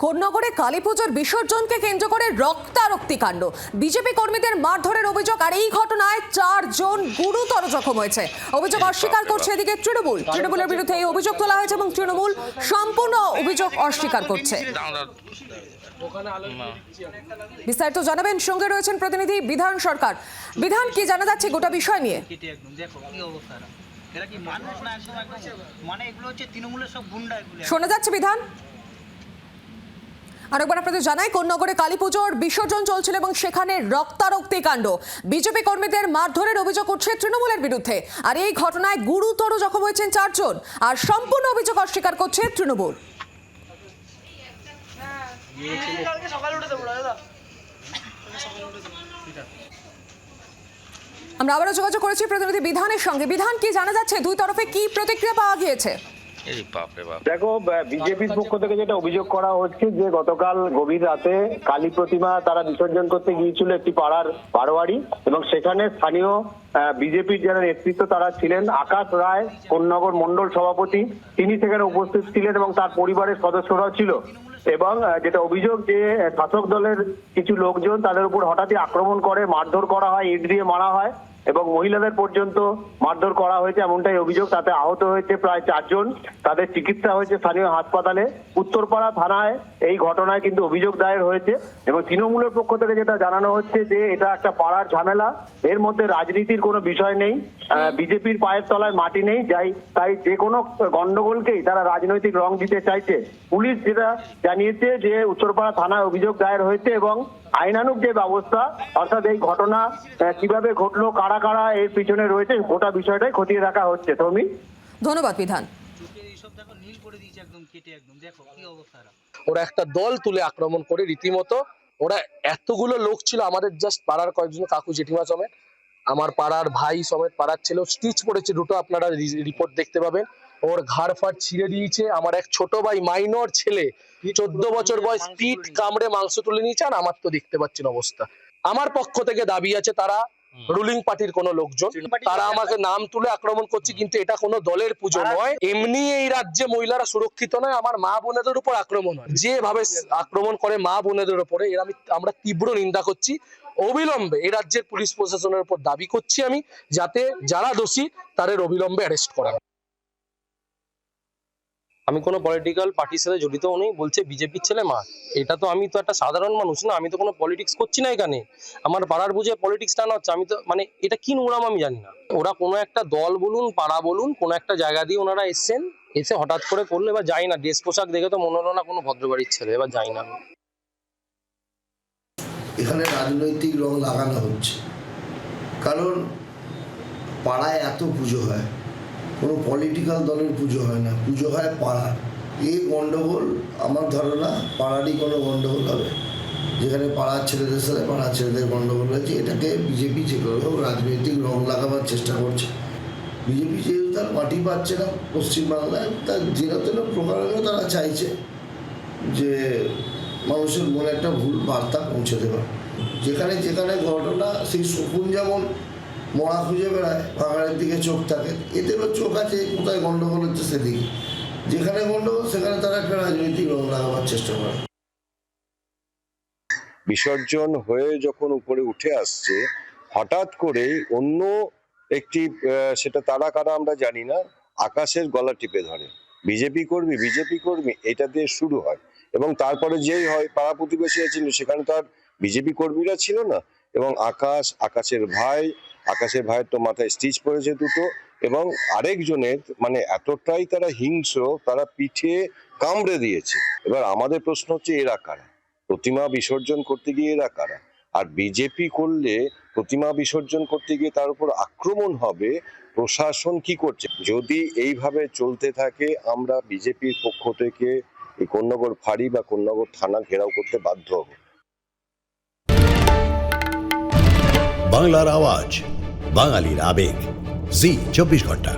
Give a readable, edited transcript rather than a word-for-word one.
কোন্নগরে কালীপুজোর বিসর্জনকে কেন্দ্র করে রক্তারক্তি কাণ্ড। বিজেপি কর্মীদের মারধরের অভিযোগ, আর এই ঘটনায় 4 জন গুরুতর জখম হয়েছে। অভিযোগ অস্বীকার করছে এদিকে তৃণমূলের বিরুদ্ধে এই অভিযোগ তোলা হয়েছে এবং তৃণমূল সম্পূর্ণ অভিযোগ অস্বীকার করছে। বিস্তারিত জানাবেন, সঙ্গে রয়েছেন প্রতিনিধি বিধান সরকার। বিধান, কি জানা যাচ্ছে গোটা বিষয় নিয়ে? শোনা যাচ্ছে বিধান? আরেকবার আপনাদের জানাই, কোন্নগরে কালীপুজোর বিসর্জন চলছিল এবং সেখানে রক্তারক্তি কাণ্ড। বিজেপি কর্মীদের মারধরের অভিযোগ উঠছে তৃণমূলের বিরুদ্ধে, আর এই ঘটনায় গুরুতর জখম হয়েছেন 4 জন, আর সম্পূর্ণ অভিযোগ অস্বীকার করছে তৃণমূল। আমরা আবারও যোগাযোগ করেছি প্রতিনিধি বিধানের সঙ্গে। বিধান, কি জানা যাচ্ছে, দুই তরফে কি প্রতিক্রিয়া পাওয়া গিয়েছে? দেখো, বিজেপির পক্ষ থেকে যেটা অভিযোগ করা হচ্ছে যে গতকাল গভীর রাতে কালী প্রতিমা তারা বিসর্জন করতে গিয়েছিল একটি পাড়ার বারোয়ারি, এবং সেখানে স্থানীয় বিজেপির যারা নেতৃত্ব তারা ছিলেন, আকাশ রায় কোন্নগর মন্ডল সভাপতি, তিনি সেখানে উপস্থিত ছিলেন এবং তার পরিবারের সদস্যরাও ছিল। এবং যেটা অভিযোগ যে শাসক দলের কিছু লোকজন তাদের উপর হঠাৎই আক্রমণ করে, মারধর করা হয়, ইট দিয়ে মারা হয় এবং মহিলাদের পর্যন্ত মারধর করা হয়েছে, এমনটাই অভিযোগ। তাতে আহত হয়েছে প্রায় 4 জন, তাদের চিকিৎসা হয়েছে স্থানীয় হাসপাতালে। উত্তরপাড়া থানায় এই ঘটনায় কিন্তু অভিযোগ দায়ের হয়েছে এবং তৃণমূলের পক্ষ থেকে যেটা জানানো হচ্ছে যে এটা একটা পাড়ার ঝামেলা, এর মধ্যে রাজনীতির কোনো বিষয় নেই, বিজেপির পায়ের তলায় মাটি নেই, তাই যে কোনো গন্ডগোলকেই তারা রাজনৈতিক রং দিতে চাইছে। পুলিশ যেটা জানিয়েছে যে উত্তরপাড়া থানায় অভিযোগ দায়ের হয়েছে এবং আইনানুগ যে ব্যবস্থা, অর্থাৎ এই ঘটনা কিভাবে ঘটলো, কারা কারা এর পিছনে রয়েছে, গোটা বিষয়টাই খতিয়ে দেখা হচ্ছে। তুমি ধন্যবাদ বিধান। ওরা একটা দল তুলে আক্রমণ করে রীতিমতো, ওরা এতগুলো লোক ছিল, আমাদের জাস্ট পাড়ার কয়েকজন কাকু জেঠিমা সমেত, আমার পাড়ার ভাই সমেত পাড়ার ছিল, স্টিচ পড়েছে দুটো, আপনারা রিপোর্ট দেখতে পাবেন। ওর ঘাড় ফাড় ছিঁড়ে দিয়েছে। আমার এক ছোট ভাই মাইনর ছেলে 14 বছর বয়স, পিঠ কামড়ে মাংস তুলে নিয়েছে। আর আমার তো দেখতে পাচ্ছেন অবস্থা। আমার পক্ষ থেকে দাবি আছে, তারা রুলিং পার্টির কোন লোকজন, তারা আমাকে নাম তুলে আক্রমণ করছে, কিন্তু এটা কোনো দলের পুজো নয়। এমনি এই রাজ্যে মহিলারা সুরক্ষিত নয়, আমার মা বোনেদের উপর আক্রমণ হয়, যেভাবে আক্রমণ করে মা বোনেদের উপরে, এর আমরা তীব্র নিন্দা করছি। অবিলম্বে এই রাজ্যের পুলিশ প্রশাসনের উপর দাবি করছি আমি, যাতে যারা দোষী তাদের অবিলম্বে অ্যারেস্ট করা। আমি কোনো পলিটিক্যাল পার্টির সাথে জড়িত নেই, বলছে বিজেপির ছেলে মা। এটা তো, আমি তো একটা সাধারণ মানুষ না, আমি তো কোনো পলিটিক্স করছি না এখানে। আমার পাড়ার বুঝে পলিটিক্স টানা হচ্ছে, আমি তো এটা কি নোংরাম আমি জানি না। ওরা কোনো একটা দল বলুন, পাড়া বলুন, কোনো একটা জায়গা দিয়ে ওনারা এসছেন, এসে হঠাৎ করে করলো। এবার যাই না, ড্রেস পোশাক দেখে তো মনে হলো না কোনো ভদ্রবাড়ির ছেলে, এবার যাই না। এখানে রাজনৈতিক রং লাগানো হচ্ছে, কারণ পাড়ায় এত পুজো হয়, কোনো পলিটিক্যাল দলের পুজো হয় না, পুজো হয় পাড়ার। এই গণ্ডগোল আমার ধারণা পাড়ারই কোনো গণ্ডগোল হবে, যেখানে পাড়ার ছেলেদের সাথে পাড়ার ছেলেদের গণ্ডগোল হয়েছে। এটাকে বিজেপি যেভাবে রাজনৈতিক রং লাগাবার চেষ্টা করছে। বিজেপি যেহেতু তার মাটি পাচ্ছে না পশ্চিমবাংলায়, তার যেন প্রকারেও তারা চাইছে যে মানুষের মনে একটা ভুল বার্তা পৌঁছে দেওয়া। যেখানে যেখানে ঘটনা, সেই শকুন যেমন মরা খুঁজে বেড়ায়, ভাঙাড়ের দিকে চোখ থাকে, এদেরও চোখ আছে কোথায় গন্ডগোল হচ্ছে সেদিকে। যেখানে গন্ডগোল সেখানে তারা একটা রাজনৈতিক রং লাগাবার চেষ্টা করে। বিসর্জন হয়ে যখন উপরে উঠে আসছে, হঠাৎ করে অন্য একটি, সেটা তারা কারা আমরা জানি না, আকাশের গলা টিপে ধরে। বিজেপি কর্মী এটা দিয়ে শুরু হয়, এবং তারপরে যেই হয় পাড়া প্রতিবেশী ছিল, সেখানে তো আর বিজেপি কর্মীরা ছিল না। এবং আকাশের ভাইয়ের তো মাথায় স্টিচ পড়েছে দুটো, এবং আরেকজনের এতটাই তারা হিংস্র, তারা পিঠে কামড়ে দিয়েছে। এবার আমাদের প্রশ্ন হচ্ছে, এরা কারা? প্রতিমা বিসর্জন করতে গিয়ে এরা কারা? আর বিজেপি করলে প্রতিমা বিসর্জন করতে গিয়ে তার উপর আক্রমণ হবে, প্রশাসন কি করছে? যদি এইভাবে চলতে থাকে, আমরা বিজেপির পক্ষ থেকে এই কোন্নগর ফাঁড়ি বা কোন্নগর থানা ঘেরাও করতে বাধ্য হব। বাংলার আওয়াজ, বাঙালির আবেগ, জি 24 ঘন্টা।